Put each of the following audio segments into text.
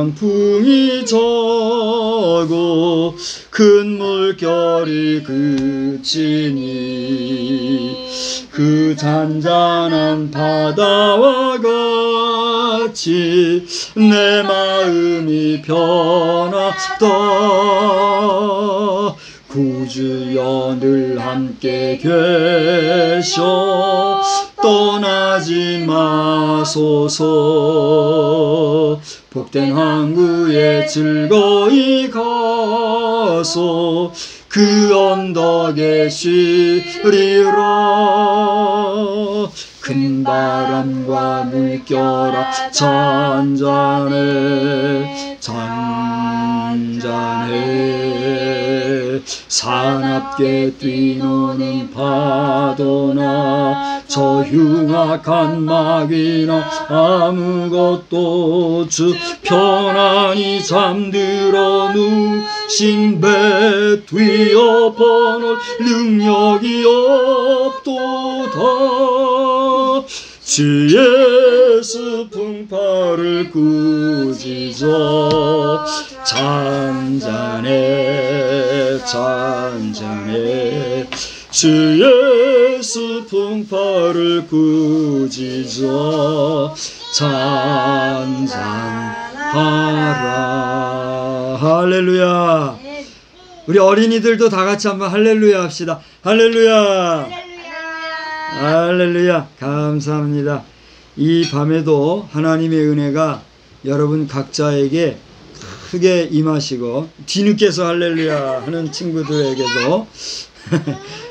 풍이 저고 큰 물결이 그치니 그 잔잔한 바다와 같이 내 마음이 변하다. 구주여 늘 함께 계셔 떠나지 마소서. 복된 항구에 즐거이 가서 그 언덕에 쉬리라. 큰 바람과 물결아 잔잔해 잔잔해. 사납게 뛰노는 파도나 저 흉악한 마귀나 아무것도 주 편안히 잠들어 누신 배 뒤엎어 놓을 능력이 없도다. 주 예수 풍파를 꾸짖어 잔잔해 잔잔해. 주 예수 풍파를 꾸짖어 잔잔하라. 할렐루야. 우리 어린이들도 다 같이 한번 할렐루야 합시다. 할렐루야. 할렐루야. 감사합니다. 이 밤에도 하나님의 은혜가 여러분 각자에게 크게 임하시고 뒤늦게서 할렐루야 하는 친구들에게도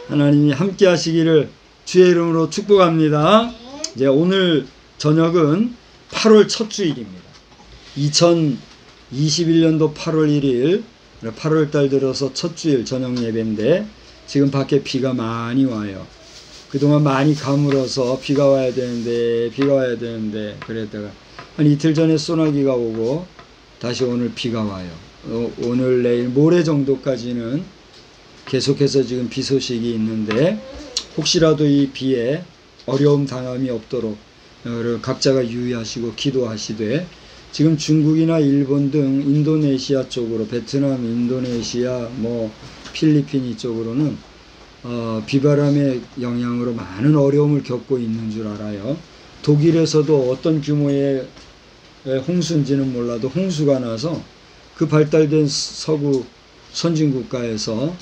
하나님이 함께 하시기를 주의 이름으로 축복합니다. 이제 오늘 저녁은 8월 첫 주일입니다. 2021년도 8월 1일 8월달 들어서 첫 주일 저녁 예배인데 지금 밖에 비가 많이 와요. 그동안 많이 가물어서 비가 와야 되는데 그랬다가 한 이틀 전에 소나기가 오고 다시 오늘 비가 와요. 오늘 내일 모레 정도까지는 계속해서 지금 비 소식이 있는데 혹시라도 이 비에 어려움 당함이 없도록 각자가 유의하시고 기도하시되, 지금 중국이나 일본 등 인도네시아 쪽으로 베트남, 인도네시아, 필리핀 이쪽으로는 비바람의 영향으로 많은 어려움을 겪고 있는 줄 알아요. 독일에서도 어떤 규모의 홍수인지는 몰라도 홍수가 나서 그 발달된 서구 선진국가에서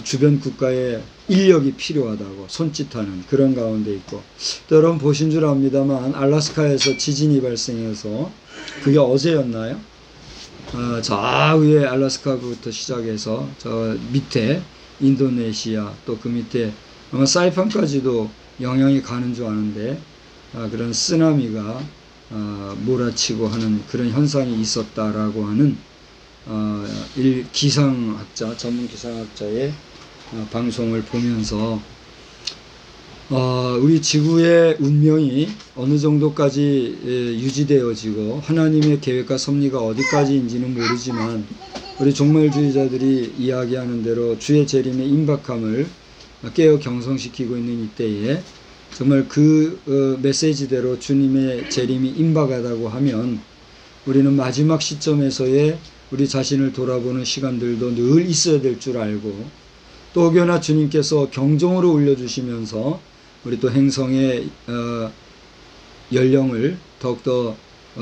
주변 국가에 인력이 필요하다고 손짓하는 그런 가운데 있고, 또 여러분 보신 줄 압니다만 알래스카에서 지진이 발생해서 그게 어제였나요? 저 위에 알래스카부터 시작해서 저 밑에 인도네시아 또 그 밑에 아마 사이판까지도 영향이 가는 줄 아는데 그런 쓰나미가 몰아치고 하는 그런 현상이 있었다라고 하는 기상학자, 전문 기상학자의 방송을 보면서 우리 지구의 운명이 어느 정도까지 유지되어지고 하나님의 계획과 섭리가 어디까지인지는 모르지만 우리 종말주의자들이 이야기하는 대로 주의 재림의 임박함을 깨어 경성시키고 있는 이때에 정말 그 메시지대로 주님의 재림이 임박하다고 하면 우리는 마지막 시점에서의 우리 자신을 돌아보는 시간들도 늘 있어야 될 줄 알고, 또 혹여나 주님께서 경종으로 울려주시면서 우리 또 행성의 연령을 더욱더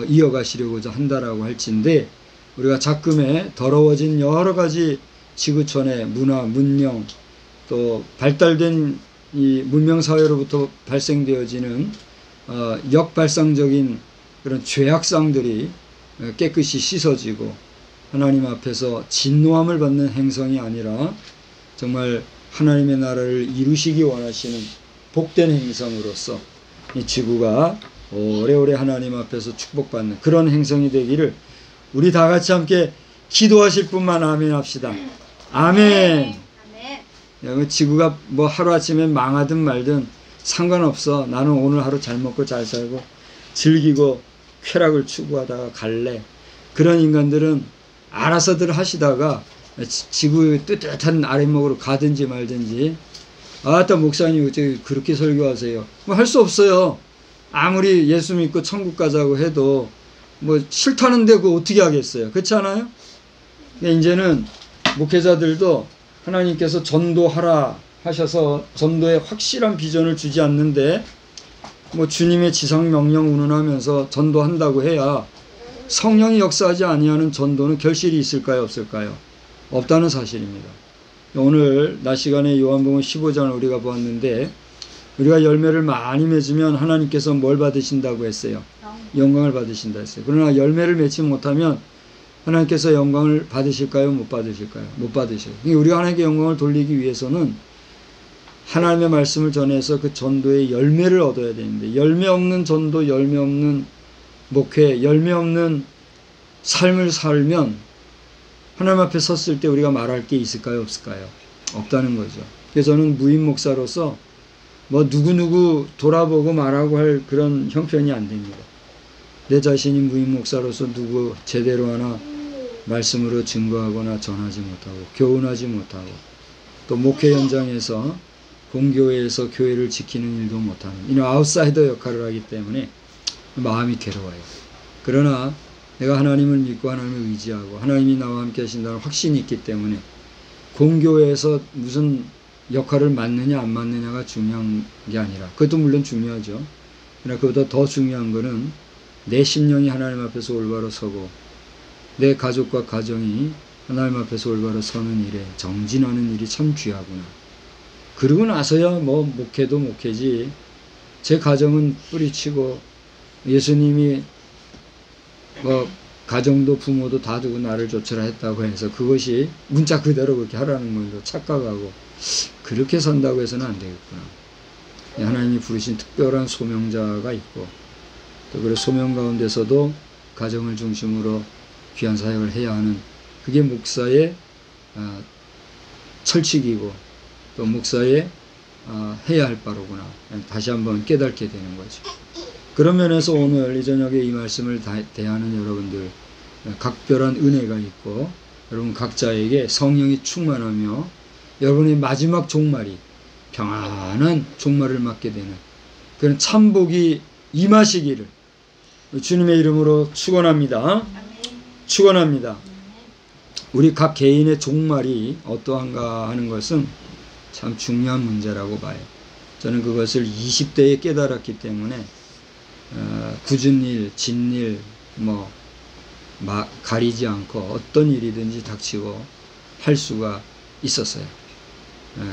이어가시려고자 한다라고 할진데, 우리가 작금에 더러워진 여러 가지 지구촌의 문화, 문명, 또 발달된 이 문명사회로부터 발생되어지는 역발상적인 그런 죄악상들이 깨끗이 씻어지고 하나님 앞에서 진노함을 받는 행성이 아니라 정말 하나님의 나라를 이루시기 원하시는 복된 행성으로서 이 지구가 오래오래 하나님 앞에서 축복받는 그런 행성이 되기를 우리 다 같이 함께 기도하실 분만 아멘 합시다. 아멘. 지구가 하루아침에 망하든 말든 상관없어. 나는 오늘 하루 잘 먹고 잘 살고 즐기고 쾌락을 추구하다가 갈래. 그런 인간들은 알아서들 하시다가 지구의 뜨뜻한 아랫목으로 가든지 말든지. 아따 목사님 어떻게 그렇게 설교하세요? 할 수 없어요. 아무리 예수 믿고 천국 가자고 해도 뭐 싫다는데 그거 어떻게 하겠어요? 그렇지 않아요? 근데 이제는 목회자들도 하나님께서 전도하라 하셔서 전도에 확실한 비전을 주지 않는데 뭐 주님의 지상 명령 운운하면서 전도한다고 해야 성령이 역사하지 아니하는 전도는 결실이 있을까요? 없을까요? 없다는 사실입니다. 오늘 낮 시간에 요한복음 15장을 우리가 보았는데 우리가 열매를 많이 맺으면 하나님께서 뭘 받으신다고 했어요? 영광을 받으신다 했어요. 그러나 열매를 맺지 못하면 하나님께서 영광을 받으실까요? 못 받으실까요? 못 받으셔요. 우리가 하나님께 영광을 돌리기 위해서는 하나님의 말씀을 전해서 그 전도의 열매를 얻어야 되는데 열매 없는 전도, 열매 없는 목회, 열매 없는 삶을 살면 하나님 앞에 섰을 때 우리가 말할 게 있을까요? 없을까요? 없다는 거죠. 그래서 저는 무임 목사로서 뭐 누구누구 돌아보고 말하고 할 그런 형편이 안 됩니다. 내 자신이 무임 목사로서 누구 제대로 하나 말씀으로 증거하거나 전하지 못하고 교훈하지 못하고 또 목회 현장에서 공교회에서 교회를 지키는 일도 못하는 이런 아웃사이더 역할을 하기 때문에 마음이 괴로워요. 그러나 내가 하나님을 믿고 하나님을 의지하고 하나님이 나와 함께 하신다는 확신이 있기 때문에 공교회에서 무슨 역할을 맡느냐 안 맡느냐가 중요한 게 아니라 그것도 물론 중요하죠. 그러나 그보다 더 중요한 거는 내 심령이 하나님 앞에서 올바로 서고 내 가족과 가정이 하나님 앞에서 올바로 서는 일에 정진하는 일이 참 귀하구나. 그러고 나서야 뭐 목회도 목회지 제 가정은 뿌리치고 예수님이 뭐 가정도 부모도 다 두고 나를 좇으라 했다고 해서 그것이 문자 그대로 그렇게 하라는 걸로 착각하고 그렇게 산다고 해서는 안 되겠구나. 하나님이 부르신 특별한 소명자가 있고 또 그 소명 가운데서도 가정을 중심으로 귀한 사역을 해야 하는 그게 목사의 철칙이고 또 목사의 해야 할 바로구나. 다시 한번 깨닫게 되는 거죠. 그런 면에서 오늘 이 저녁에 이 말씀을 대하는 여러분들 각별한 은혜가 있고 여러분 각자에게 성령이 충만하며 여러분의 마지막 종말이 평안한 종말을 맞게 되는 그런 참복이 임하시기를 주님의 이름으로 축원합니다. 축원합니다. 우리 각 개인의 종말이 어떠한가 하는 것은 참 중요한 문제라고 봐요. 저는 그것을 20대에 깨달았기 때문에 굳은 일, 진 일, 가리지 않고 어떤 일이든지 닥치고 할 수가 있었어요.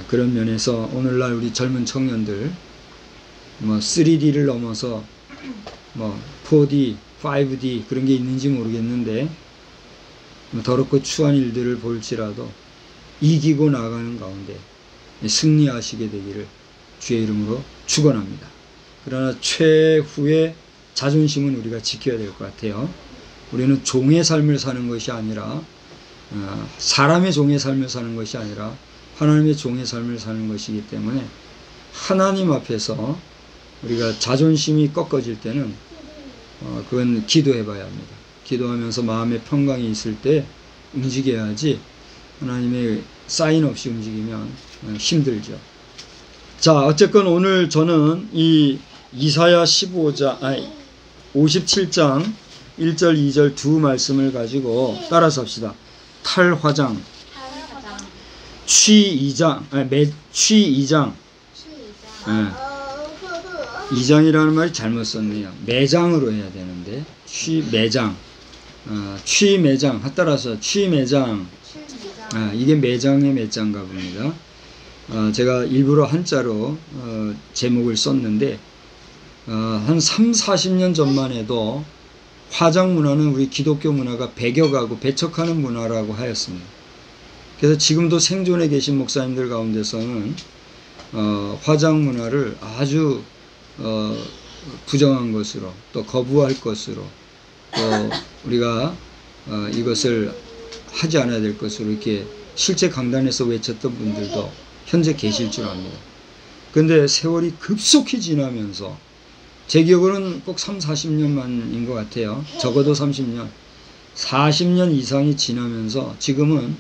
그런 면에서 오늘날 우리 젊은 청년들 3D를 넘어서 4D, 5D 그런 게 있는지 모르겠는데 더럽고 추한 일들을 볼지라도 이기고 나가는 가운데 승리하시게 되기를 주의 이름으로 축원합니다. 그러나 최후의 자존심은 우리가 지켜야 될 것 같아요. 우리는 종의 삶을 사는 것이 아니라 사람의 종의 삶을 사는 것이 아니라 하나님의 종의 삶을 사는 것이기 때문에 하나님 앞에서 우리가 자존심이 꺾어질 때는 그건 기도해 봐야 합니다. 기도하면서 마음의 평강이 있을 때 움직여야지 하나님의 사인 없이 움직이면 힘들죠. 자, 어쨌건 오늘 저는 이 이사야 57장 1절 2절 두 말씀을 가지고 따라서 합시다. 탈화장 취2장 2장이라는 말이 잘못 썼네요. 매장으로 해야 되는데 취매장 취매장 따라서 취매장 이게 매장의 매장가 봅니다. 제가 일부러 한자로 제목을 썼는데 한 30-40년 전만 해도 화장 문화는 우리 기독교 문화가 배격하고 배척하는 문화라고 하였습니다. 그래서 지금도 생존해 계신 목사님들 가운데서는 화장 문화를 아주 부정한 것으로 또 거부할 것으로 또 우리가 이것을 하지 않아야 될 것으로 이렇게 실제 강단에서 외쳤던 분들도 현재 계실 줄 압니다. 그런데 세월이 급속히 지나면서 제 기억으로는 꼭 30-40년만인 것 같아요. 적어도 30년 40년 이상이 지나면서 지금은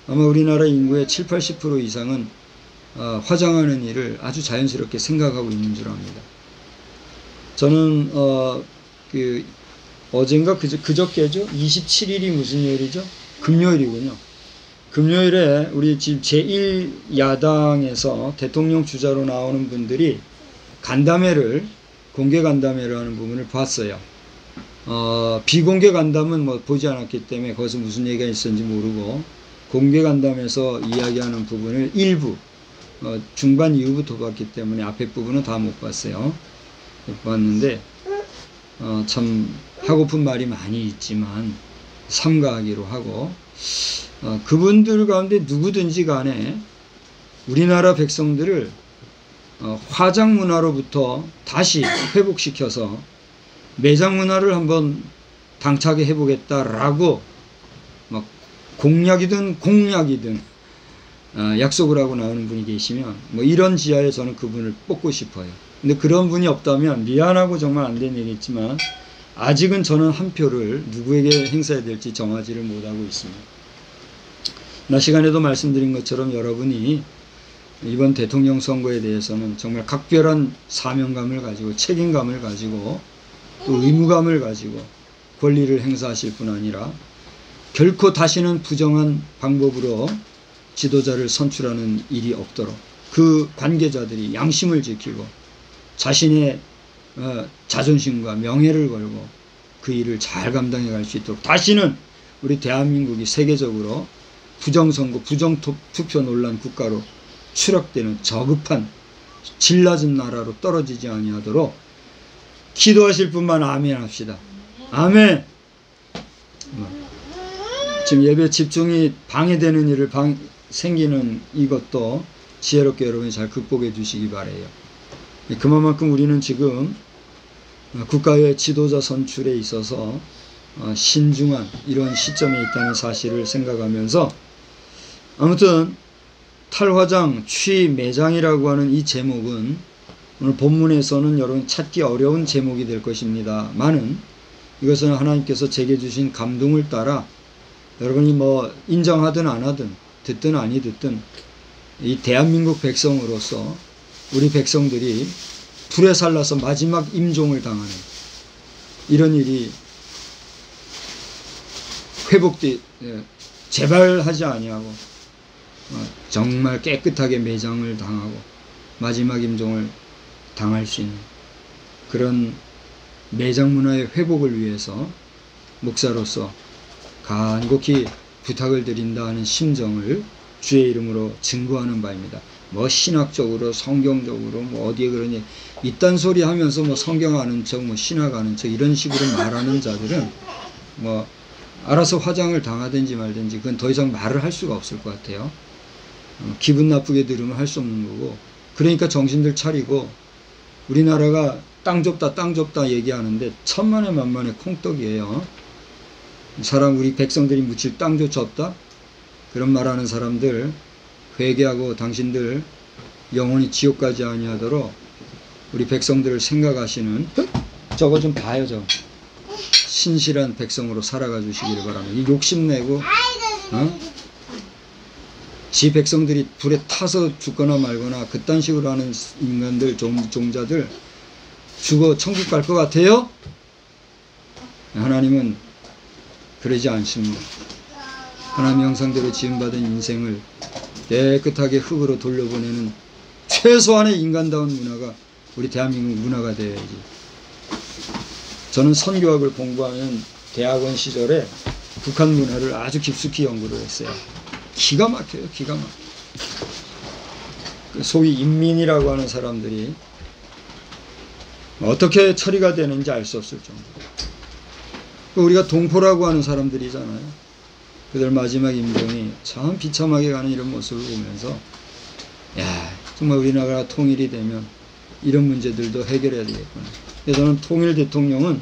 아마 우리나라 인구의 70-80% 이상은 화장하는 일을 아주 자연스럽게 생각하고 있는 줄 압니다. 저는 어젠가 그저께죠? 27일이 무슨 요일이죠? 금요일이군요. 금요일에 우리 지금 제1야당에서 대통령 주자로 나오는 분들이 간담회를, 공개 간담회를 하는 부분을 봤어요. 비공개 간담은 뭐 보지 않았기 때문에 거기서 무슨 얘기가 있었는지 모르고, 공개 간담에서 이야기하는 부분을 일부, 중반 이후부터 봤기 때문에 앞에 부분은 다 못 봤어요. 못 봤는데, 참 하고픈 말이 많이 있지만 삼가하기로 하고, 그분들 가운데 누구든지 간에 우리나라 백성들을 화장 문화로부터 다시 회복시켜서 매장 문화를 한번 당차게 해보겠다라고 막 공약이든 약속을 하고 나오는 분이 계시면 뭐 이런 지하에 저는 그분을 뽑고 싶어요. 근데 그런 분이 없다면 미안하고 정말 안 된 얘기겠지만 아직은 저는 한 표를 누구에게 행사해야 될지 정하지를 못하고 있습니다. 나 시간에도 말씀드린 것처럼 여러분이 이번 대통령 선거에 대해서는 정말 각별한 사명감을 가지고 책임감을 가지고 또 의무감을 가지고 권리를 행사하실 뿐 아니라 결코 다시는 부정한 방법으로 지도자를 선출하는 일이 없도록 그 관계자들이 양심을 지키고 자신의 자존심과 명예를 걸고 그 일을 잘 감당해 갈 수 있도록 다시는 우리 대한민국이 세계적으로 부정선거, 부정투표 논란 국가로 추락되는 저급한 질 낮은 나라로 떨어지지 아니하도록 기도하실 분만 아멘 합시다. 아멘. 지금 예배 집중이 방해되는 일을 생기는 이것도 지혜롭게 여러분이 잘 극복해 주시기 바래요. 그만큼 우리는 지금 국가의 지도자 선출에 있어서 신중한 이런 시점에 있다는 사실을 생각하면서 아무튼 탈화장 취매장이라고 하는 이 제목은 오늘 본문에서는 여러분 찾기 어려운 제목이 될 것입니다. 많은 이것은 하나님께서 제게 주신 감동을 따라 여러분이 뭐 인정하든 안 하든 듣든 아니 듣든 이 대한민국 백성으로서 우리 백성들이 불에 살라서 마지막 임종을 당하는 이런 일이 재발하지 아니하고 정말 깨끗하게 매장을 당하고 마지막 임종을 당할 수 있는 그런 매장 문화의 회복을 위해서 목사로서 간곡히 부탁을 드린다 하는 심정을 주의 이름으로 증거하는 바입니다. 뭐 신학적으로 성경적으로 뭐 어디에 그러니 이딴 소리 하면서 뭐 성경 아는 척 뭐 신학 아는 척 이런 식으로 말하는 자들은 뭐 알아서 화장을 당하든지 말든지 그건 더 이상 말을 할 수가 없을 것 같아요. 기분 나쁘게 들으면 할 수 없는 거고, 그러니까 정신들 차리고 우리나라가 땅 좁다 얘기하는데 천만에 만만의 콩떡이에요. 우리 백성들이 묻힐 땅조차 없다? 그런 말하는 사람들 회개하고 당신들 영원히 지옥 가지 아니하도록 우리 백성들을 생각하시는 저거 좀 봐요. 저 신실한 백성으로 살아가 주시기를 바랍니다. 이 욕심내고 지 백성들이 불에 타서 죽거나 말거나 그딴 식으로 하는 인간들, 종자들 죽어 천국 갈 것 같아요? 하나님은 그러지 않습니다. 하나님의 형상대로 지음받은 인생을 깨끗하게 흙으로 돌려보내는 최소한의 인간다운 문화가 우리 대한민국 문화가 되어야지. 저는 선교학을 공부하는 대학원 시절에 북한 문화를 아주 깊숙이 연구를 했어요. 기가 막혀요. 기가 막혀. 소위 인민이라고 하는 사람들이 어떻게 처리가 되는지 알 수 없을 정도. 우리가 동포라고 하는 사람들이잖아요. 그들 마지막 임종이 참 비참하게 가는 이런 모습을 보면서 야, 정말 우리나라가 통일이 되면 이런 문제들도 해결해야 되겠구나. 그래서 저는 통일 대통령은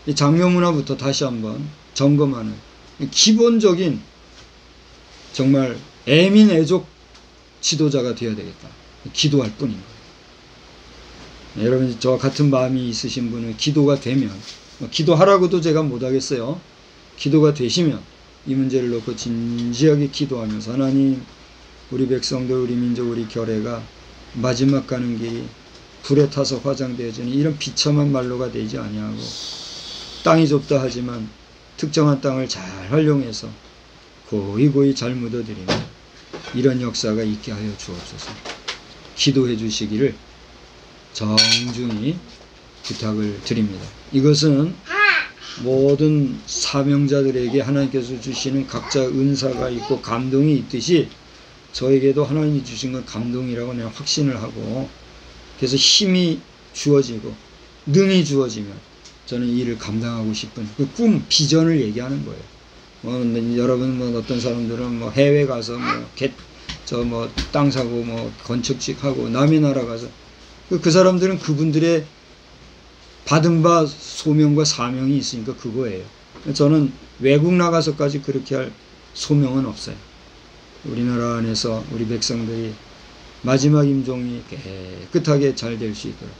이 장묘 문화부터 다시 한번 점검하는 기본적인 정말 애민애족 지도자가 되어야 되겠다. 기도할 뿐인 거예요. 여러분 저와 같은 마음이 있으신 분은 기도가 되면 기도하라고도 제가 못하겠어요. 기도가 되시면 이 문제를 놓고 진지하게 기도하면서 하나님 우리 백성들 우리 민족 우리 결례가 마지막 가는 길이 불에 타서 화장되어지는 이런 비참한 말로가 되지 아니하고 땅이 좁다 하지만 특정한 땅을 잘 활용해서 고이고이 잘 묻어들이는 이런 역사가 있게 하여 주옵소서. 기도해 주시기를 정중히 부탁을 드립니다. 이것은 모든 사명자들에게 하나님께서 주시는 각자 은사가 있고 감동이 있듯이 저에게도 하나님이 주신 건 감동이라고 내가 확신을 하고, 그래서 힘이 주어지고 능이 주어지면 저는 이 일을 감당하고 싶은 그 꿈, 비전을 얘기하는 거예요. 여러분 어떤 사람들은 해외 가서 땅 사고 건축직 하고 남의 나라 가서 그 사람들은 그분들의 받은 바 소명과 사명이 있으니까 그거예요. 저는 외국 나가서까지 그렇게 할 소명은 없어요. 우리나라 안에서 우리 백성들이 마지막 임종이 깨끗하게 잘 될 수 있도록.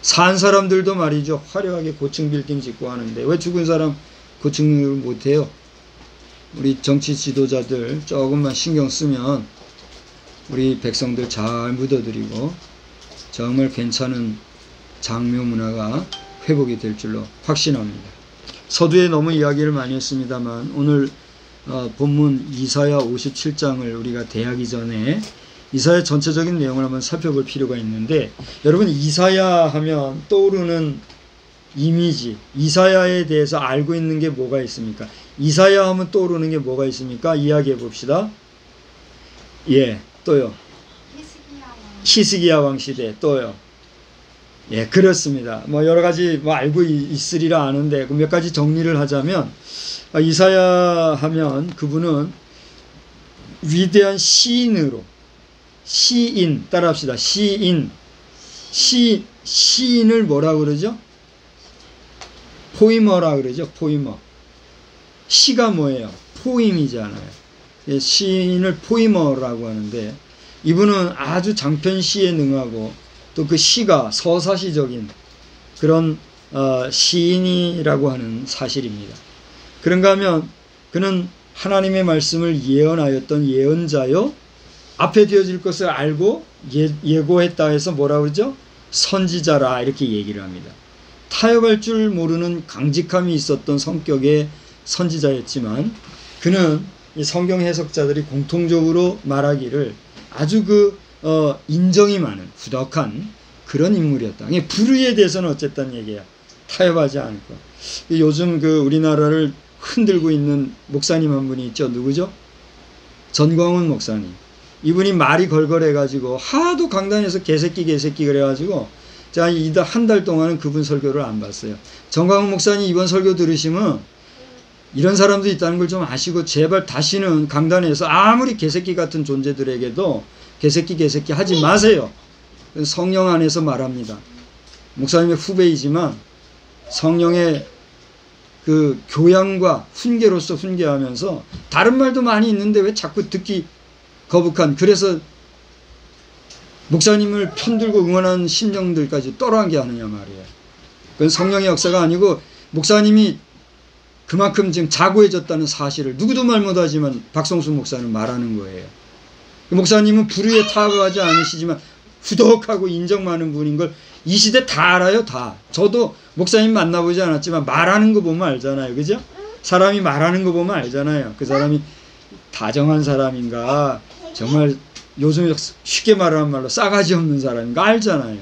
산 사람들도 말이죠, 화려하게 고층 빌딩 짓고 하는데 왜 죽은 사람 고층을 못해요? 우리 정치 지도자들 조금만 신경 쓰면 우리 백성들 잘 묻어드리고 정말 괜찮은 장묘 문화가 회복이 될 줄로 확신합니다. 서두에 너무 이야기를 많이 했습니다만 오늘 본문 이사야 57장을 우리가 대하기 전에 이사야 전체적인 내용을 한번 살펴볼 필요가 있는데, 여러분 이사야 하면 떠오르는 이미지, 이사야에 대해서 알고 있는 게 뭐가 있습니까? 이사야 하면 떠오르는 게 뭐가 있습니까? 이야기해 봅시다. 예, 또요. 히스기야 왕 시대, 또요. 예, 그렇습니다. 여러 가지 알고 있으리라 아는데 몇 가지 정리를 하자면, 이사야 하면 그분은 위대한 시인으로, 시인, 따라합시다. 시인을 뭐라 그러죠? 포이머라 그러죠. 포이머. 시가 뭐예요? 포임이잖아요. 시인을 포이머라고 하는데, 이분은 아주 장편시에 능하고 또 그 시가 서사시적인 그런 시인이라고 하는 사실입니다. 그런가 하면 그는 하나님의 말씀을 예언하였던 예언자요, 앞에 되어질 것을 알고 예고했다 해서 뭐라 그러죠? 선지자라 이렇게 얘기를 합니다. 타협할 줄 모르는 강직함이 있었던 성격의 선지자였지만, 그는 이 성경 해석자들이 공통적으로 말하기를 아주 인정이 많은 후덕한 그런 인물이었다. 불의에 대해서는 어쨌든 얘기야. 타협하지 않고. 요즘 우리나라를 흔들고 있는 목사님 한 분이 있죠. 누구죠? 전광훈 목사님. 이분이 말이 걸걸해가지고 하도 강단에서 개새끼 그래가지고 제가 한 달 동안은 그분 설교를 안 봤어요. 전광훈 목사님 이번 설교 들으시면 이런 사람도 있다는 걸 좀 아시고 제발 다시는 강단에서 아무리 개새끼 같은 존재들에게도 개새끼 하지 마세요. 성령 안에서 말합니다. 목사님의 후배이지만 성령의 그 교양과 훈계로서 훈계하면서 다른 말도 많이 있는데 왜 자꾸 듣기 거북한, 그래서 목사님을 편들고 응원하는 심령들까지 떠나게 하느냐 말이에요. 그건 성령의 역사가 아니고 목사님이 그만큼 지금 자고해졌다는 사실을 누구도 말 못하지만 박성수 목사는 말하는 거예요. 목사님은 불의에 타협하지 않으시지만 후덕하고 인정 많은 분인 걸 이 시대 다 알아요. 다. 저도 목사님 만나보지 않았지만 말하는 거 보면 알잖아요. 그죠? 사람이 말하는 거 보면 알잖아요. 그 사람이 다정한 사람인가, 정말 요즘 쉽게 말하는 말로 싸가지 없는 사람인가 알잖아요.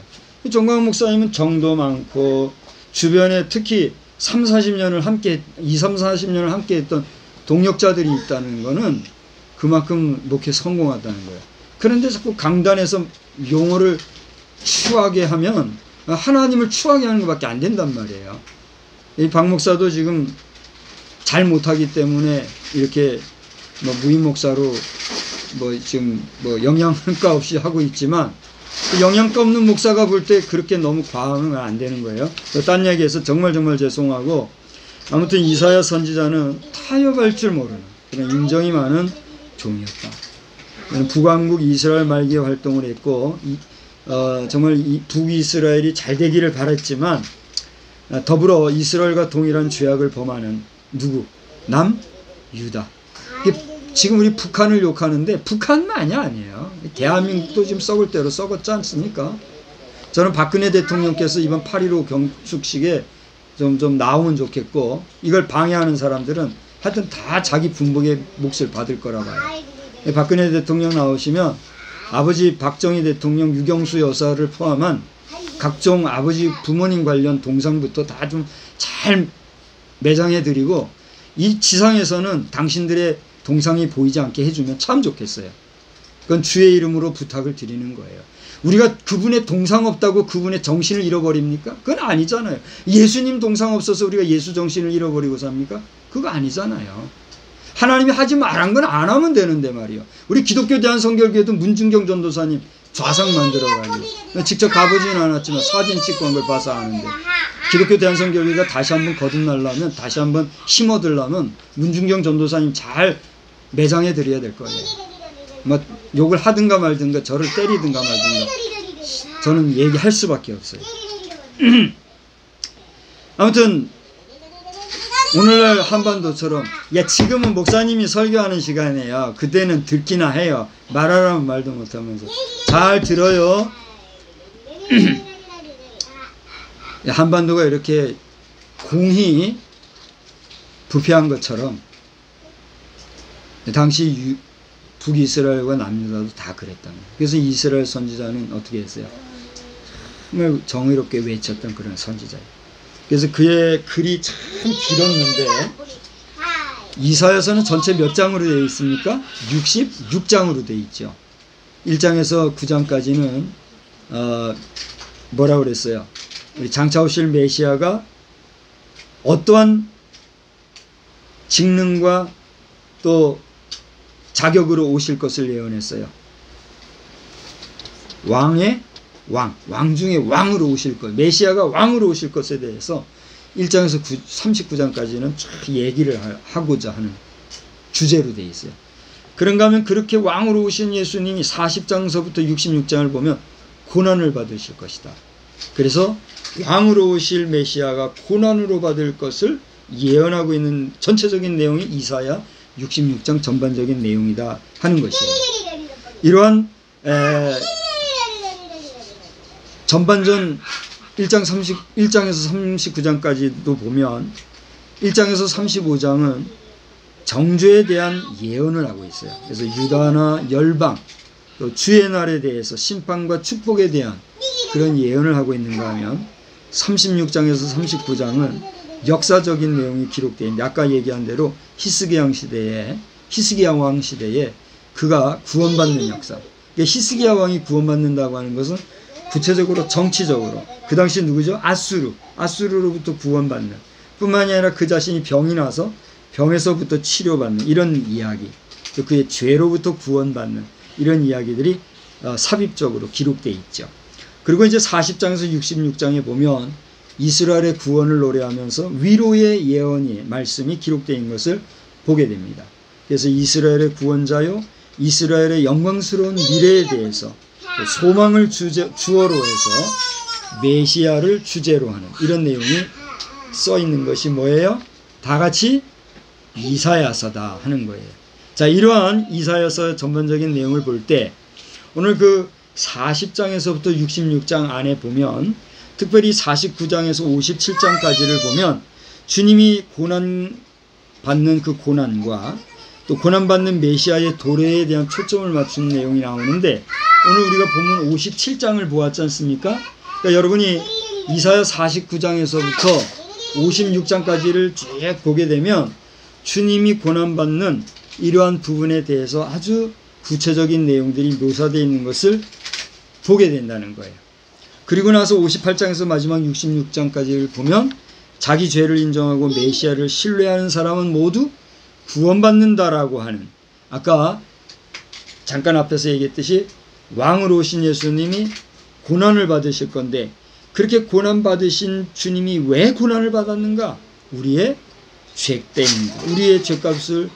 정광훈 목사님은 정도 많고 주변에 특히 40년을 함께 했던 동역자들이 있다는 거는 그만큼 목회 성공하다는 거예요. 그런데 자꾸 강단에서 용어를 추하게 하면 하나님을 추하게 하는 것밖에 안 된단 말이에요. 이 박 목사도 지금 잘 못하기 때문에 이렇게 무임 목사로 지금 영양가 없이 하고 있지만, 그 영양가 없는 목사가 볼 때 그렇게 너무 과하면 안 되는 거예요. 딴 얘기해서 정말 정말 아무튼 이사야 선지자는 타협할 줄 모르는 그런 인정이 많은 종이었다. 북왕국 이스라엘 말기에 활동을 했고, 정말 이 북이스라엘이 잘 되기를 바랐지만 더불어 이스라엘과 동일한 죄악을 범하는 누구? 남유다. 지금 우리 북한을 욕하는데 북한만이 아니에요. 대한민국도 지금 썩을 대로 썩었지 않습니까? 저는 박근혜 대통령께서 이번 8.15 경축식에 좀 나오면 좋겠고, 이걸 방해하는 사람들은 하여튼 다 자기 분복의 몫을 받을 거라 봐요. 박근혜 대통령 나오시면 아버지 박정희 대통령, 유경수 여사를 포함한 각종 아버지 부모님 관련 동상부터 다 좀 잘 매장해드리고, 이 지상에서는 당신들의 동상이 보이지 않게 해주면 참 좋겠어요. 그건 주의 이름으로 부탁을 드리는 거예요. 우리가 그분의 동상 없다고 그분의 정신을 잃어버립니까? 그건 아니잖아요. 예수님 동상 없어서 우리가 예수 정신을 잃어버리고 삽니까? 그거 아니잖아요. 하나님이 하지 말한 건 안 하면 되는데 말이요. 우리 기독교 대한성결교회도 문중경 전도사님 좌상 만들어가지고, 직접 가보지는 않았지만 사진 찍고 한 걸 봐서 아는데, 기독교 대한성결교회가 다시 한번 거듭나려면, 다시 한번 힘어들려면 문중경 전도사님 잘 매장해 드려야 될 거예요. 뭐 욕을 하든가 말든가 저를 때리든가 말든가 저는 얘기할 수밖에 없어요. 아무튼 오늘날 한반도처럼, 야 지금은 목사님이 설교하는 시간이에요. 그때는 듣기나 해요. 말하라면 말도 못하면서. 잘 들어요. 한반도가 이렇게 공히 부패한 것처럼 당시 북이스라엘과 남유다도 다 그랬다는 거예요. 그래서 이스라엘 선지자는 어떻게 했어요? 정말 정의롭게 외쳤던 그런 선지자예요. 그래서 그의 글이 참 길었는데, 이사야서는 전체 몇 장으로 되어 있습니까? 66장으로 되어 있죠. 1장에서 9장까지는 뭐라고 그랬어요? 우리 장차 오실 메시아가 어떠한 직능과 또 자격으로 오실 것을 예언했어요. 왕 중에 왕으로 오실 것, 메시아가 왕으로 오실 것에 대해서 1장에서 39장까지는 쭉 얘기를 하고자 하는 주제로 되어 있어요. 그런가 하면 그렇게 왕으로 오신 예수님이 40장서부터 66장을 보면 고난을 받으실 것이다. 그래서 왕으로 오실 메시아가 고난으로 받을 것을 예언하고 있는 전체적인 내용이 이사야 66장 전반적인 내용이다 하는 것이에요. 이러한 전반전 1장에서 39장까지도 보면 1장에서 35장은 정죄에 대한 예언을 하고 있어요. 그래서 유다나 열방, 또 주의 날에 대해서 심판과 축복에 대한 그런 예언을 하고 있는가 하면 36장에서 39장은 역사적인 내용이 기록되어 있는데, 아까 얘기한 대로 히스기야 왕 시대에 그가 구원받는 역사. 히스기야 왕이 구원받는다고 하는 것은 구체적으로 정치적으로 그 당시 누구죠? 아수르로부터 구원받는 뿐만이 아니라 그 자신이 병이 나서 병에서부터 치료받는 이런 이야기, 또 그의 죄로부터 구원받는 이런 이야기들이 삽입적으로 기록되어 있죠. 그리고 이제 40장에서 66장에 보면 이스라엘의 구원을 노래하면서 위로의 예언이 말씀이 기록되어 있는 것을 보게 됩니다. 그래서 이스라엘의 구원자요, 이스라엘의 영광스러운 미래에 대해서 소망을 주어로 해서 메시아를 주제로 하는 이런 내용이 써 있는 것이 뭐예요? 다 같이 이사야서다 하는 거예요. 자, 이러한 이사야서 전반적인 내용을 볼 때 오늘 그 40장에서부터 66장 안에 보면, 특별히 49장에서 57장까지를 보면 주님이 고난받는 그 고난과 또 고난받는 메시아의 도래에 대한 초점을 맞춘 내용이 나오는데, 오늘 우리가 보면 57장을 보았지 않습니까? 그러니까 여러분이 이사야 49장에서부터 56장까지를 쭉 보게 되면 주님이 고난받는 이러한 부분에 대해서 아주 구체적인 내용들이 묘사되어 있는 것을 보게 된다는 거예요. 그리고 나서 58장에서 마지막 66장까지를 보면 자기 죄를 인정하고 메시아를 신뢰하는 사람은 모두 구원받는다라고 하는, 아까 잠깐 앞에서 얘기했듯이 왕으로 오신 예수님이 고난을 받으실 건데, 그렇게 고난받으신 주님이 왜 고난을 받았는가? 우리의 죄 때문입니다. 우리의 죄값을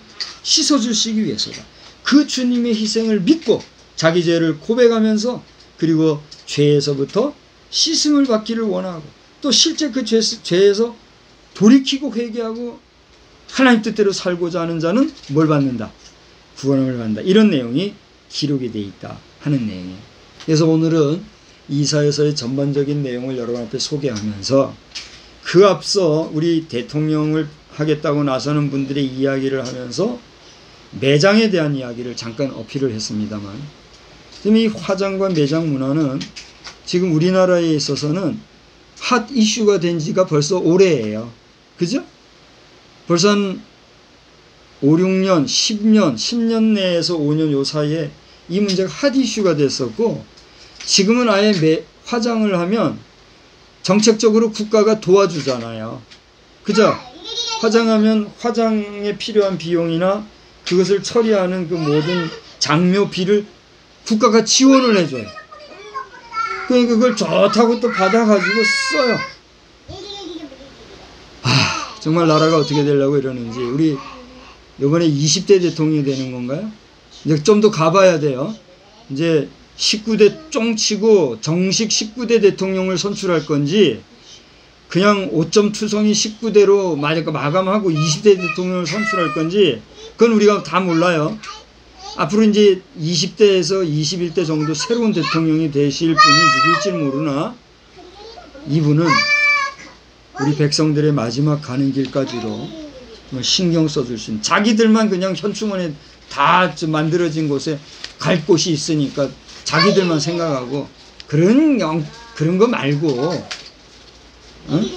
씻어주시기 위해서다. 그 주님의 희생을 믿고 자기 죄를 고백하면서, 그리고 죄에서부터 씻음을 받기를 원하고, 또 실제 그 죄에서 돌이키고 회개하고 하나님 뜻대로 살고자 하는 자는 뭘 받는다? 구원을 받는다. 이런 내용이 기록이 되어 있다 하는 내용이에요. 그래서 오늘은 이사야서의 전반적인 내용을 여러분 앞에 소개하면서 그 앞서 우리 대통령을 하겠다고 나서는 분들의 이야기를 하면서 매장에 대한 이야기를 잠깐 어필을 했습니다만, 지금 이 화장과 매장 문화는 지금 우리나라에 있어서는 핫 이슈가 된 지가 벌써 오래예요. 그죠? 벌써 한 5, 6년, 10년 내에서 5년 요 사이에 이 문제가 핫 이슈가 됐었고, 지금은 아예 화장을 하면 정책적으로 국가가 도와주잖아요. 그죠? 화장하면 화장에 필요한 비용이나 그것을 처리하는 그 모든 장묘비를 국가가 지원을 해줘요. 그러니까 그걸 좋다고 또 받아가지고 써요. 정말 나라가 어떻게 되려고 이러는지. 우리 이번에 20대 대통령이 되는 건가요? 이제 좀 더 가봐야 돼요. 이제 19대 쫑치고 정식 19대 대통령을 선출할 건지, 그냥 5점 투성이 19대로 마감하고 20대 대통령을 선출할 건지, 그건 우리가 다 몰라요. 앞으로 이제 20대에서 21대 정도 새로운 대통령이 되실 분이 누구일지 모르나, 이분은 우리 백성들의 마지막 가는 길까지도 신경 써줄 수 있는, 자기들만 그냥 현충원에 다 만들어진 곳에 갈 곳이 있으니까 자기들만 생각하고, 그런 거 말고, 응?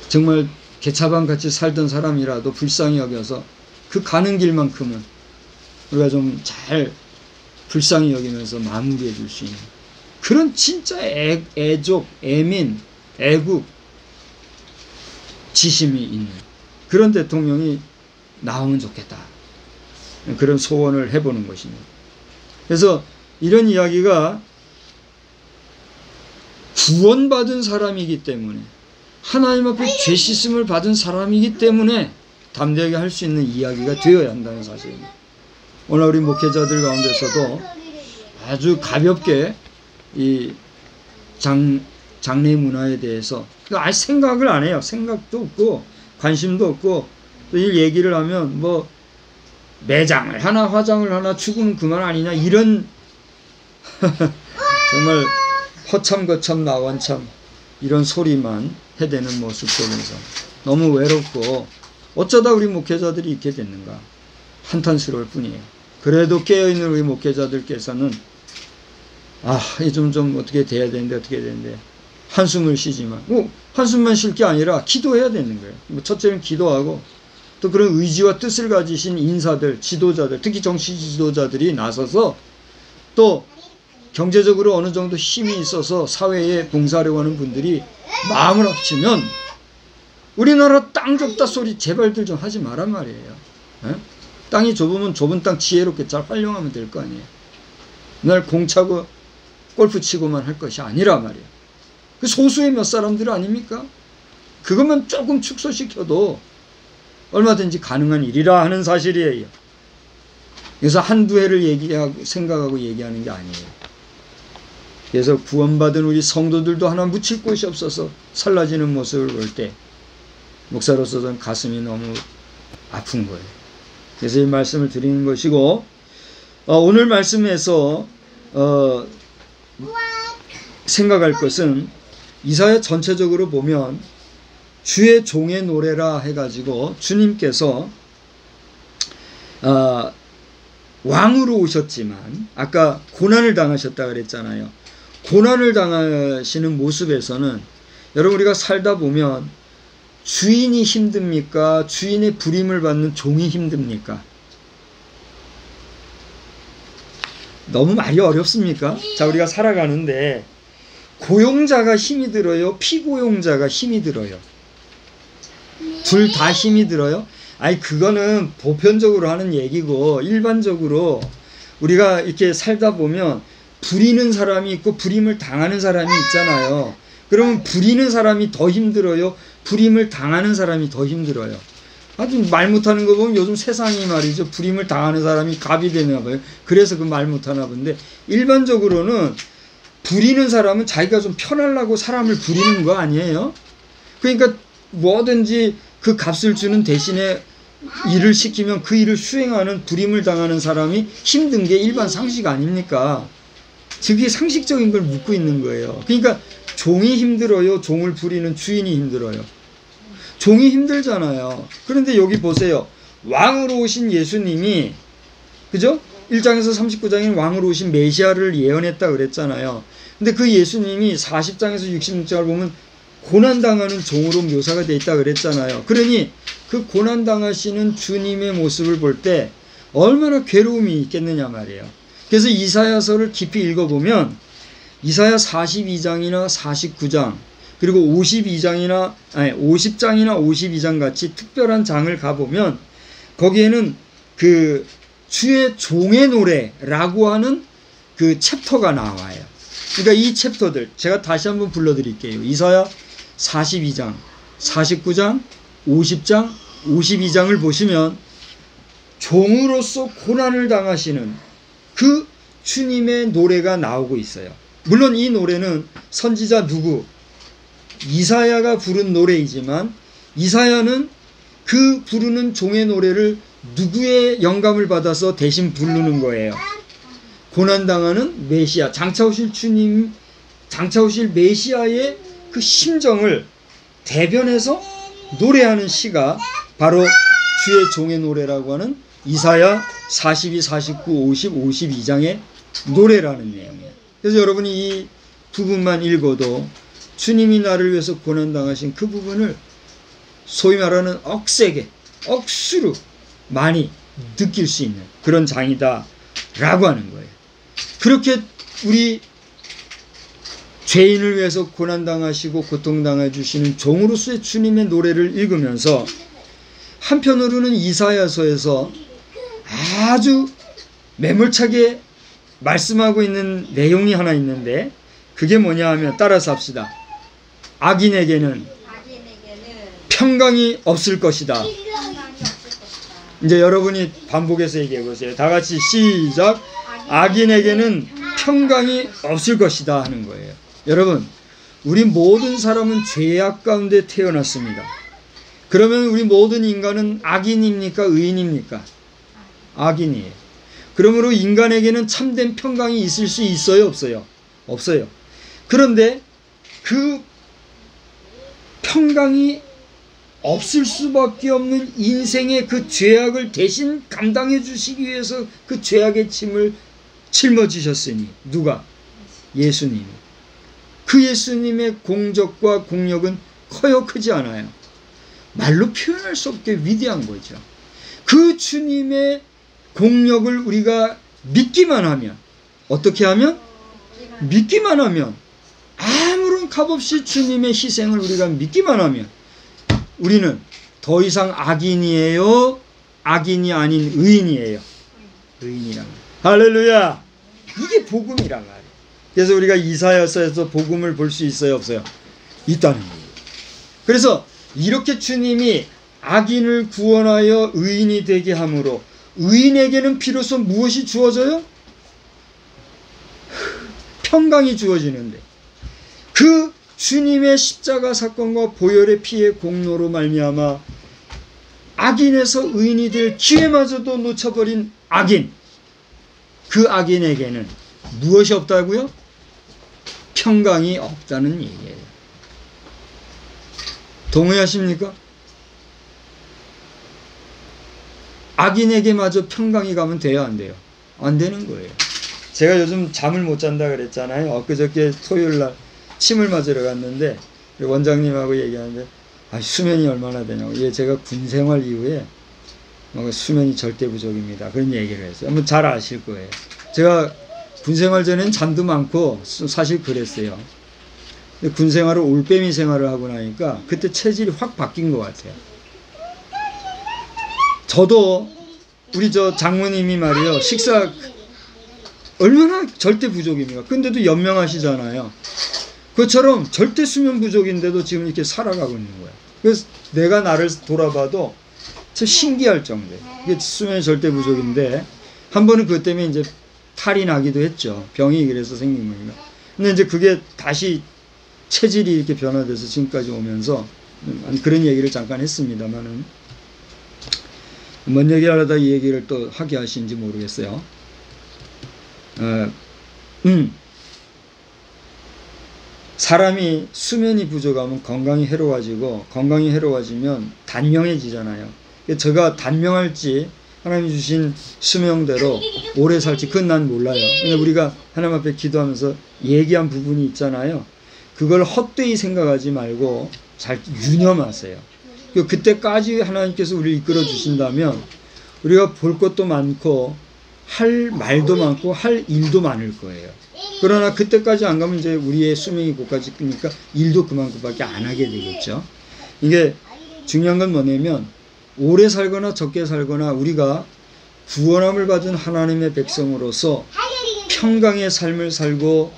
정말 개차반 같이 살던 사람이라도 불쌍히 여겨서 그 가는 길만큼은 우리가 좀 잘 불쌍히 여기면서 마무리해 줄 수 있는 그런 진짜 애족, 애민, 애국 지심이 있는 그런 대통령이 나오면 좋겠다. 그런 소원을 해보는 것입니다. 그래서 이런 이야기가 구원받은 사람이기 때문에, 하나님 앞에 죄 씻음을 받은 사람이기 때문에 담대하게 할 수 있는 이야기가 되어야 한다는 사실입니다. 오늘 우리 목회자들 가운데서도 아주 가볍게 이 장례 문화에 대해서 아예 생각을 안 해요. 생각도 없고 관심도 없고, 또 이 얘기를 하면 뭐 매장을 하나 화장을 하나 죽으면 그만 아니냐, 이런 정말 허참거참 나원참 이런 소리만 해대는 모습 속에서 너무 외롭고, 어쩌다 우리 목회자들이 있게 됐는가 한탄스러울 뿐이에요. 그래도 깨어있는 우리 목회자들께서는 좀 어떻게 돼야 되는데 한숨을 쉬지만, 한숨만 쉴 게 아니라 기도해야 되는 거예요. 첫째는 기도하고, 또 그런 의지와 뜻을 가지신 인사들, 지도자들, 특히 정치 지도자들이 나서서 또 경제적으로 어느 정도 힘이 있어서 사회에 봉사하려고 하는 분들이 마음을 합치면, 우리나라 땅 좁다 소리 제발들 좀 하지 말란 말이에요. 에? 땅이 좁으면 좁은 땅 지혜롭게 잘 활용하면 될 거 아니에요. 날 공차고 골프 치고만 할 것이 아니라 말이에요. 그 소수의 몇 사람들 아닙니까? 그것만 조금 축소시켜도 얼마든지 가능한 일이라 하는 사실이에요. 그래서 한두 해를 생각하고 얘기하는 게 아니에요. 그래서 구원받은 우리 성도들도 하나 묻힐 곳이 없어서 살라지는 모습을 볼 때 목사로서 전 가슴이 너무 아픈 거예요. 그래서 이 말씀을 드리는 것이고, 오늘 말씀에서 생각할 것은, 이사야 전체적으로 보면 주의 종의 노래라 해가지고 주님께서 왕으로 오셨지만 아까 고난을 당하셨다 그랬잖아요. 고난을 당하시는 모습에서는 여러분, 우리가 살다 보면 주인이 힘듭니까? 주인의 부림을 받는 종이 힘듭니까? 너무 말이 어렵습니까? 자, 우리가 살아가는데 고용자가 힘이 들어요? 피고용자가 힘이 들어요? 둘 다 힘이 들어요? 아니, 그거는 보편적으로 하는 얘기고, 일반적으로 우리가 이렇게 살다 보면 부리는 사람이 있고 부림을 당하는 사람이 있잖아요. 그러면 부리는 사람이 더 힘들어요? 부림을 당하는 사람이 더 힘들어요? 아주 말 못하는 거 보면 요즘 세상이 말이죠, 부림을 당하는 사람이 갑이 되나 봐요. 그래서 그 말 못하나 본데, 일반적으로는 부리는 사람은 자기가 좀 편하려고 사람을 부리는 거 아니에요? 그러니까 뭐든지 그 값을 주는 대신에 일을 시키면 그 일을 수행하는, 부림을 당하는 사람이 힘든 게 일반 상식 아닙니까? 그게 상식적인 걸 묻고 있는 거예요. 그러니까 종이 힘들어요? 종을 부리는 주인이 힘들어요? 종이 힘들잖아요. 그런데 여기 보세요. 왕으로 오신 예수님이, 그죠? 1장에서 39장에 왕으로 오신 메시아를 예언했다 그랬잖아요. 근데 그 예수님이 40장에서 66장을 보면 고난당하는 종으로 묘사가 되어 있다 그랬잖아요. 그러니 그 고난당하시는 주님의 모습을 볼 때 얼마나 괴로움이 있겠느냐 말이에요. 그래서 이사야서를 깊이 읽어보면 이사야 42장이나 49장 그리고 50장이나 52장 같이 특별한 장을 가보면 거기에는 그 주의 종의 노래라고 하는 그 챕터가 나와요. 그러니까 이 챕터들 제가 다시 한번 불러드릴게요. 이사야 42장, 49장, 50장, 52장을 보시면 종으로서 고난을 당하시는 그 주님의 노래가 나오고 있어요. 물론 이 노래는 선지자 누구? 이사야가 부른 노래이지만 이사야는 그 부르는 종의 노래를 누구의 영감을 받아서 대신 부르는 거예요? 고난당하는 메시아, 장차 오실 주님, 장차 오실 메시아의 그 심정을 대변해서 노래하는 시가 바로 주의 종의 노래라고 하는 이사야 42, 49, 50, 52장의 노래라는 내용이에요. 그래서 여러분이 이 부분만 읽어도 주님이 나를 위해서 고난당하신 그 부분을 소위 말하는 억세게, 억수로 많이 느낄 수 있는 그런 장이다 라고 하는 거예요. 그렇게 우리 죄인을 위해서 고난당하시고 고통당해 주시는 종으로서의 주님의 노래를 읽으면서 한편으로는 이사야서에서 아주 매몰차게 말씀하고 있는 내용이 하나 있는데 그게 뭐냐 하면 따라서 합시다. 악인에게는 평강이 없을 것이다. 이제 여러분이 반복해서 얘기해 보세요. 다 같이 시작. 악인에게는 평강이 없을 것이다 하는 거예요. 여러분, 우리 모든 사람은 죄악 가운데 태어났습니다. 그러면 우리 모든 인간은 악인입니까? 의인입니까? 악인이에요. 그러므로 인간에게는 참된 평강이 있을 수 있어요? 없어요? 없어요. 그런데 그 평강이 없을 수밖에 없는 인생의 그 죄악을 대신 감당해 주시기 위해서 그 죄악의 짐을 짊어지셨으니 누가? 예수님이. 그 예수님의 공적과 공력은 커요? 크지 않아요? 말로 표현할 수 없게 위대한 거죠. 그 주님의 공력을 우리가 믿기만 하면, 어떻게 하면? 믿기만 하면, 아무런 값없이 주님의 희생을 우리가 믿기만 하면 우리는 더 이상 악인이에요? 악인이 아닌 의인이에요? 의인이란 말이에요. 할렐루야! 이게 복음이란 말이에요. 그래서 우리가 이사야서에서 복음을 볼 수 있어요? 없어요? 있다는 거예요. 그래서 이렇게 주님이 악인을 구원하여 의인이 되게 함으로 의인에게는 비로소 무엇이 주어져요? 평강이 주어지는데 그 주님의 십자가 사건과 보혈의 피의 공로로 말미암아 악인에서 의인이 될 기회마저도 놓쳐버린 악인, 그 악인에게는 무엇이 없다고요? 평강이 없다는 얘기예요. 동의하십니까? 악인에게마저 평강이 가면 돼요, 안 돼요? 안 되는 거예요. 제가 요즘 잠을 못 잔다 그랬잖아요. 엊그저께 토요일날 침을 맞으러 갔는데 원장님하고 얘기하는데 수면이 얼마나 되냐고. 예, 제가 군 생활 이후에 수면이 절대 부족입니다. 그런 얘기를 했어요. 뭐 잘 아실 거예요. 제가 군 생활 전엔 잠도 많고 사실 그랬어요. 근데 군 생활을 올빼미 생활을 하고 나니까 그때 체질이 확 바뀐 것 같아요. 저도 우리 저 장모님이 말이요, 식사 얼마나 절대 부족입니까? 근데도 연명하시잖아요. 그것처럼 절대 수면 부족인데도 지금 이렇게 살아가고 있는 거야. 그래서 내가 나를 돌아봐도 참 신기할 정도예요. 이게 수면이 절대 부족인데 한 번은 그것 때문에 이제 탈이 나기도 했죠. 병이 그래서 생긴 거니까. 근데 이제 그게 다시 체질이 이렇게 변화돼서 지금까지 오면서 그런 얘기를 잠깐 했습니다만은 뭔 얘기하려다 이 얘기를 또 하게 하신지 모르겠어요. 사람이 수면이 부족하면 건강이 해로워지고 건강이 해로워지면 단명해지잖아요. 제가 단명할지 하나님이 주신 수명대로 오래 살지 그건 난 몰라요. 근데 우리가 하나님 앞에 기도하면서 얘기한 부분이 있잖아요. 그걸 헛되이 생각하지 말고 잘 유념하세요. 그때까지 하나님께서 우리를 이끌어 주신다면 우리가 볼 것도 많고 할 말도 많고 할 일도 많을 거예요. 그러나 그때까지 안 가면 이제 우리의 수명이 고까지 끄니까 일도 그만큼밖에 안 하게 되겠죠. 이게 중요한 건 뭐냐면 오래 살거나 적게 살거나 우리가 구원함을 받은 하나님의 백성으로서 평강의 삶을 살고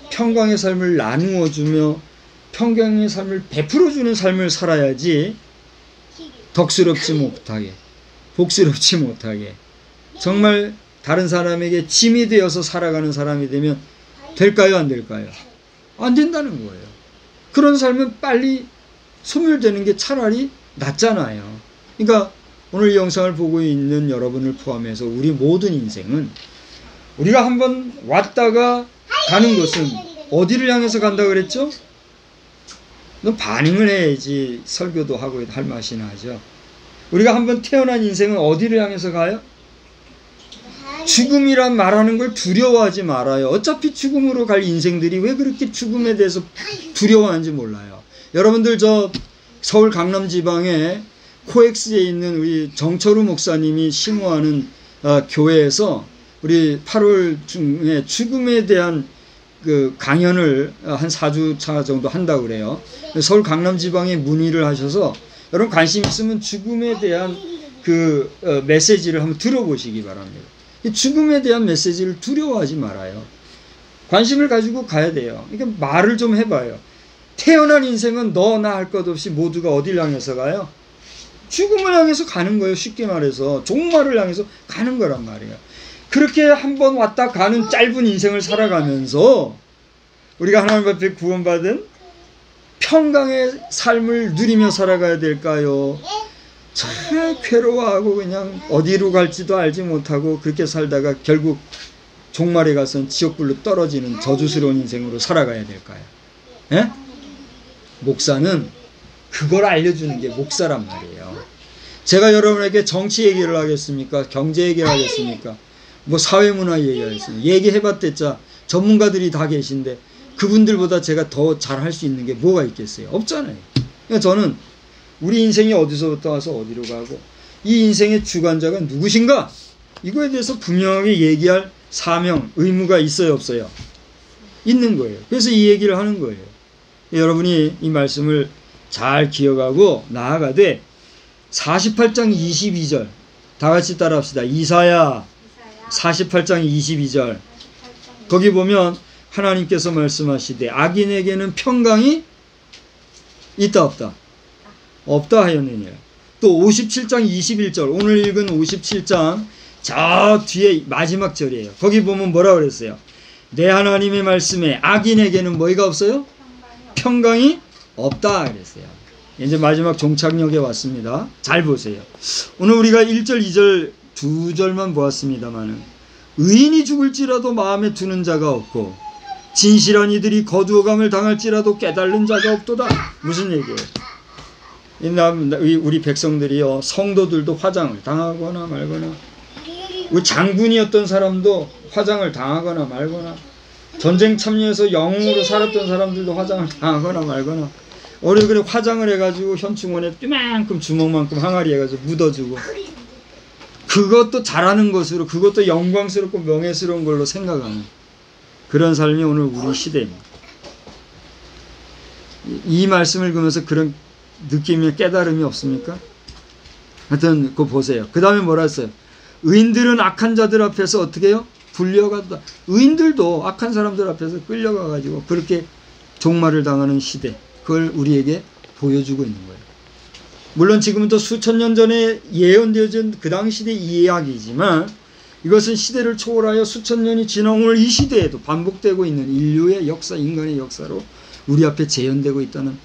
평강의 삶을 나누어 주며 평강의 삶을 베풀어 주는 삶을 살아야지 덕스럽지 못하게 복스럽지 못하게 정말 다른 사람에게 짐이 되어서 살아가는 사람이 되면 될까요? 안 될까요? 안 된다는 거예요. 그런 삶은 빨리 소멸되는 게 차라리 낫잖아요. 그러니까 오늘 이 영상을 보고 있는 여러분을 포함해서 우리 모든 인생은 우리가 한번 왔다가 가는 것은 어디를 향해서 간다 그랬죠? 너 반응을 해야지 설교도 하고 할 맛이 나죠. 우리가 한번 태어난 인생은 어디를 향해서 가요? 죽음이란 말하는 걸 두려워하지 말아요. 어차피 죽음으로 갈 인생들이 왜 그렇게 죽음에 대해서 두려워하는지 몰라요. 여러분들 저 서울 강남 지방에 코엑스에 있는 우리 정철우 목사님이 심호하는 교회에서 우리 8월 중에 죽음에 대한 그 강연을 한 4주차 정도 한다고 그래요. 서울 강남 지방에 문의를 하셔서 여러분 관심 있으면 죽음에 대한 그 메시지를 한번 들어보시기 바랍니다. 죽음에 대한 메시지를 두려워하지 말아요. 관심을 가지고 가야 돼요. 그러니까 말을 좀 해봐요. 태어난 인생은 너나 할 것 없이 모두가 어딜 향해서 가요? 죽음을 향해서 가는 거예요. 쉽게 말해서 종말을 향해서 가는 거란 말이에요. 그렇게 한번 왔다 가는 짧은 인생을 살아가면서 우리가 하나님 앞에 구원받은 평강의 삶을 누리며 살아가야 될까요? 참 괴로워하고 그냥 어디로 갈지도 알지 못하고 그렇게 살다가 결국 종말에 가서는 지옥불로 떨어지는 저주스러운 인생으로 살아가야 될까요? 예? 목사는 그걸 알려주는 게 목사란 말이에요. 제가 여러분에게 정치 얘기를 하겠습니까? 경제 얘기를 하겠습니까? 뭐 사회문화 얘기하겠습니까? 얘기해봤댔자 전문가들이 다 계신데 그분들보다 제가 더 잘할 수 있는 게 뭐가 있겠어요? 없잖아요. 그러니까 저는 우리 인생이 어디서부터 와서 어디로 가고 이 인생의 주관자가 누구신가? 이거에 대해서 분명하게 얘기할 사명, 의무가 있어요, 없어요? 있는 거예요. 그래서 이 얘기를 하는 거예요. 여러분이 이 말씀을 잘 기억하고 나아가되 48장 22절 다 같이 따라합시다. 이사야 48장 22절 거기 보면 하나님께서 말씀하시되 악인에게는 평강이 있다 없다? 없다 하였느니라. 또 57장 21절 오늘 읽은 57장 저 뒤에 마지막 절이에요. 거기 보면 뭐라 그랬어요? 내 하나님의 말씀에 악인에게는 뭐가 없어요? 평강이 없다 그랬어요. 이제 마지막 종착역에 왔습니다. 잘 보세요. 오늘 우리가 1절 2절 두 절만 보았습니다만은 의인이 죽을지라도 마음에 두는 자가 없고 진실한 이들이 거두어감을 당할지라도 깨달는 자가 없도다. 무슨 얘기예요? 우리 백성들이요 성도들도 화장을 당하거나 말거나 우리 장군이었던 사람도 화장을 당하거나 말거나 전쟁 참여해서 영웅으로 살았던 사람들도 화장을 당하거나 말거나 어려 그래 화장을 해가지고 현충원에 이만큼 주먹만큼 항아리 해가지고 묻어주고 그것도 잘하는 것으로 그것도 영광스럽고 명예스러운 걸로 생각하는 그런 삶이 오늘 우리 시대입니다. 이 말씀을 읽으면서 그런 느낌이 깨달음이 없습니까? 하여튼 그거 보세요. 그 다음에 뭐라 했어요? 의인들은 악한 자들 앞에서 어떻게 해요? 불려간다. 의인들도 악한 사람들 앞에서 끌려가가지고 그렇게 종말을 당하는 시대 그걸 우리에게 보여주고 있는 거예요. 물론 지금은 또 수천 년 전에 예언되어진 그 당시 시대 이야기지만 이것은 시대를 초월하여 수천 년이 지난 오늘 이 시대에도 반복되고 있는 인류의 역사, 인간의 역사로 우리 앞에 재현되고 있다는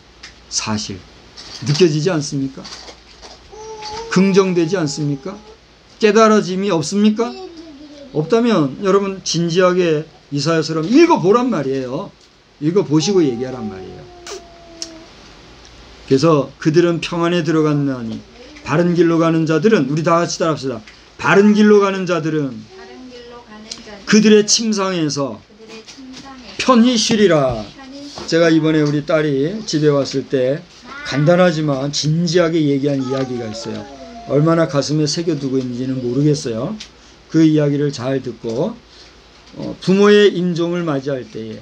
사실 느껴지지 않습니까? 긍정되지 않습니까? 깨달아짐이 없습니까? 없다면 여러분 진지하게 이사야서를 읽어보란 말이에요. 이거 보시고 얘기하란 말이에요. 그래서 그들은 평안에 들어갔나니 바른 길로 가는 자들은, 우리 다 같이 따라합시다. 바른 길로 가는 자들은 그들의 침상에서 편히 쉬리라. 제가 이번에 우리 딸이 집에 왔을 때 간단하지만 진지하게 얘기한 이야기가 있어요. 얼마나 가슴에 새겨두고 있는지는 모르겠어요. 그 이야기를 잘 듣고 부모의 임종을 맞이할 때에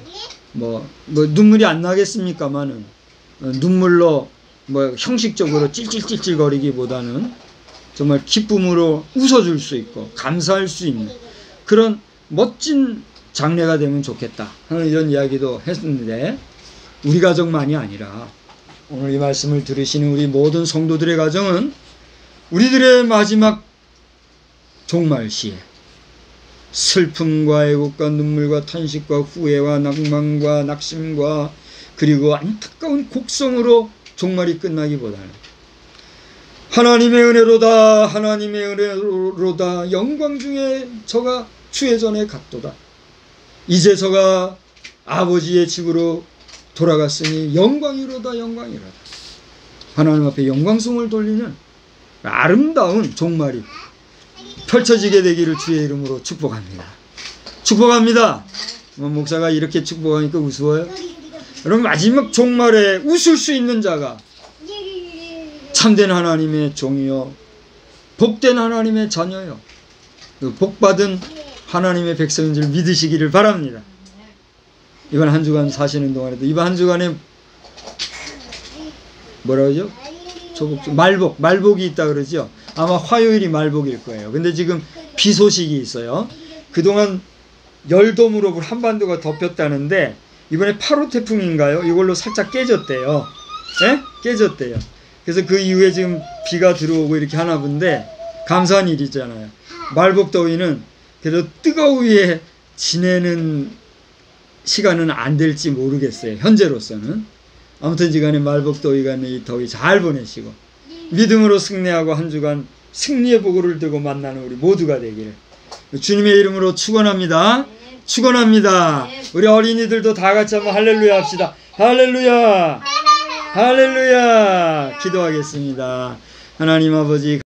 뭐 눈물이 안 나겠습니까마는 눈물로 형식적으로 찔찔찔찔거리기보다는 정말 기쁨으로 웃어줄 수 있고 감사할 수 있는 그런 멋진 장래가 되면 좋겠다 하는 이런 이야기도 했는데, 우리 가정만이 아니라 오늘 이 말씀을 들으시는 우리 모든 성도들의 가정은 우리들의 마지막 종말 시에 슬픔과 애곡과 눈물과 탄식과 후회와 낭만과 낙심과 그리고 안타까운 곡성으로 종말이 끝나기보다는 하나님의 은혜로다, 하나님의 은혜로다, 영광 중에 저가 주의 전에 갔도다. 이제 저가 아버지의 집으로 돌아갔으니 영광이로다, 영광이로다. 하나님 앞에 영광송을 돌리는 아름다운 종말이 펼쳐지게 되기를 주의 이름으로 축복합니다. 축복합니다. 목사가 이렇게 축복하니까 우스워요? 여러분, 마지막 종말에 웃을 수 있는 자가 참된 하나님의 종이요, 복된 하나님의 자녀요, 복받은 하나님의 백성인 줄 믿으시기를 바랍니다. 이번 한 주간 사시는 동안에도, 이번 한 주간에 뭐라 그러죠? 말복이 있다 그러죠? 아마 화요일이 말복일 거예요. 근데 지금 비 소식이 있어요. 그동안 열돔으로 한반도가 덮였다는데 이번에 8호 태풍인가요? 이걸로 살짝 깨졌대요. 예? 깨졌대요. 그래서 그 이후에 지금 비가 들어오고 이렇게 하나 본데 감사한 일이잖아요. 말복 더위는 그래도 뜨거우에 지내는 시간은 안 될지 모르겠어요. 현재로서는. 아무튼 지간에 말복 더위가 있는 이 더위 잘 보내시고 믿음으로 승리하고 한 주간 승리의 보고를 들고 만나는 우리 모두가 되기를 주님의 이름으로 축원합니다. 축원합니다. 우리 어린이들도 다 같이 한번 할렐루야 합시다. 할렐루야, 할렐루야. 기도하겠습니다. 하나님 아버지,